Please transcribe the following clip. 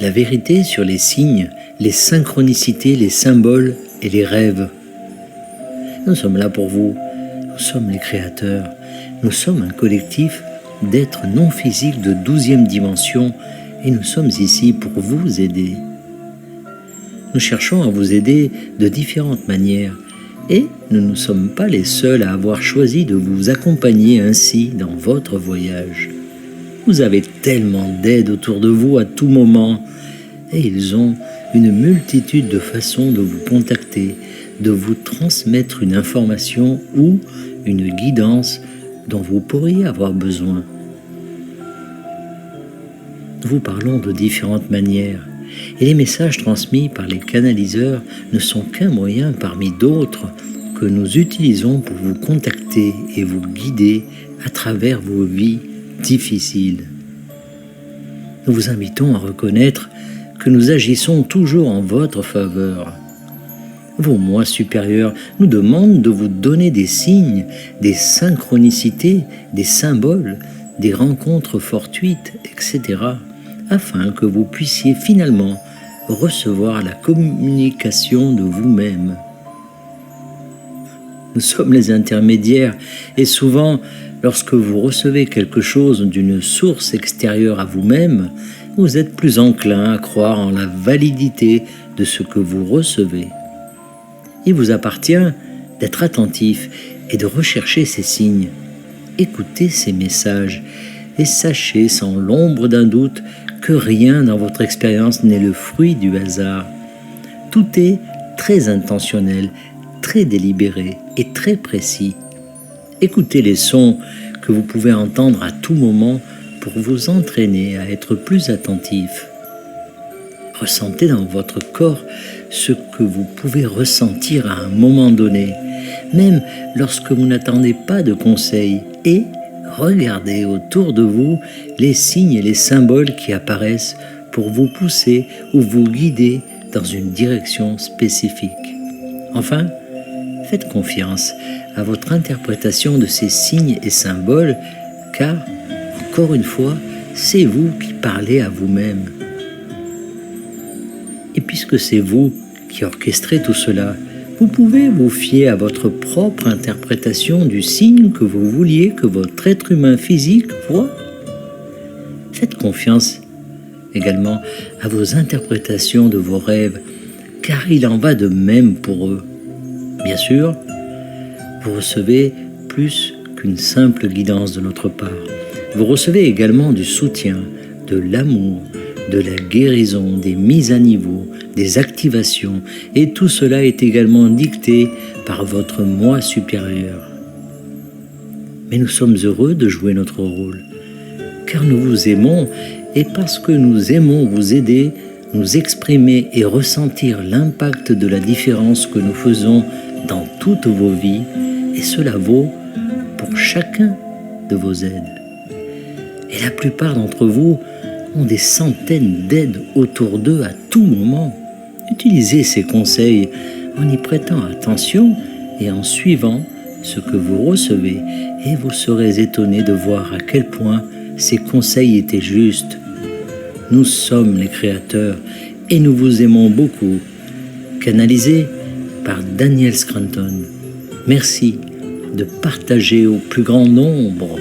la vérité sur les signes, les synchronicités, les symboles et les rêves. Nous sommes là pour vous, nous sommes les créateurs, nous sommes un collectif d'êtres non physiques de 12e dimension et nous sommes ici pour vous aider. Nous cherchons à vous aider de différentes manières et nous ne sommes pas les seuls à avoir choisi de vous accompagner ainsi dans votre voyage. Vous avez tellement d'aides autour de vous à tout moment et ils ont une multitude de façons de vous contacter, de vous transmettre une information ou une guidance dont vous pourriez avoir besoin. Nous vous parlons de différentes manières et les messages transmis par les canaliseurs ne sont qu'un moyen parmi d'autres que nous utilisons pour vous contacter et vous guider à travers vos vies difficiles. Nous vous invitons à reconnaître que nous agissons toujours en votre faveur. Vos moi supérieurs nous demandent de vous donner des signes, des synchronicités, des symboles, des rencontres fortuites, etc., afin que vous puissiez finalement recevoir la communication de vous-même. Nous sommes les intermédiaires et souvent, lorsque vous recevez quelque chose d'une source extérieure à vous-même, vous êtes plus enclin à croire en la validité de ce que vous recevez. Il vous appartient d'être attentif et de rechercher ces signes. Écoutez ces messages et sachez sans l'ombre d'un doute que rien dans votre expérience n'est le fruit du hasard. Tout est très intentionnel, très délibéré et très précis. Écoutez les sons que vous pouvez entendre à tout moment pour vous entraîner à être plus attentif. Ressentez dans votre corps ce que vous pouvez ressentir à un moment donné, même lorsque vous n'attendez pas de conseils, et regardez autour de vous les signes et les symboles qui apparaissent pour vous pousser ou vous guider dans une direction spécifique. Enfin, faites confiance à votre interprétation de ces signes et symboles, car, encore une fois, c'est vous qui parlez à vous-même. Et puisque c'est vous qui orchestrez tout cela, vous pouvez vous fier à votre propre interprétation du signe que vous vouliez que votre être humain physique voie. Faites confiance également à vos interprétations de vos rêves, car il en va de même pour eux. Bien sûr, vous recevez plus qu'une simple guidance de notre part. Vous recevez également du soutien, de l'amour, de la guérison, des mises à niveau, des activations, et tout cela est également dicté par votre moi supérieur. Mais nous sommes heureux de jouer notre rôle, car nous vous aimons, et parce que nous aimons vous aider, nous exprimer et ressentir l'impact de la différence que nous faisons dans toutes vos vies, et cela vaut pour chacun de vos aides. Et la plupart d'entre vous ont des centaines d'aides autour d'eux à tout moment. Utilisez ces conseils en y prêtant attention et en suivant ce que vous recevez, et vous serez étonné de voir à quel point ces conseils étaient justes. Nous sommes les créateurs et nous vous aimons beaucoup. Canalisé par Daniel Scranton. Merci de partager au plus grand nombre.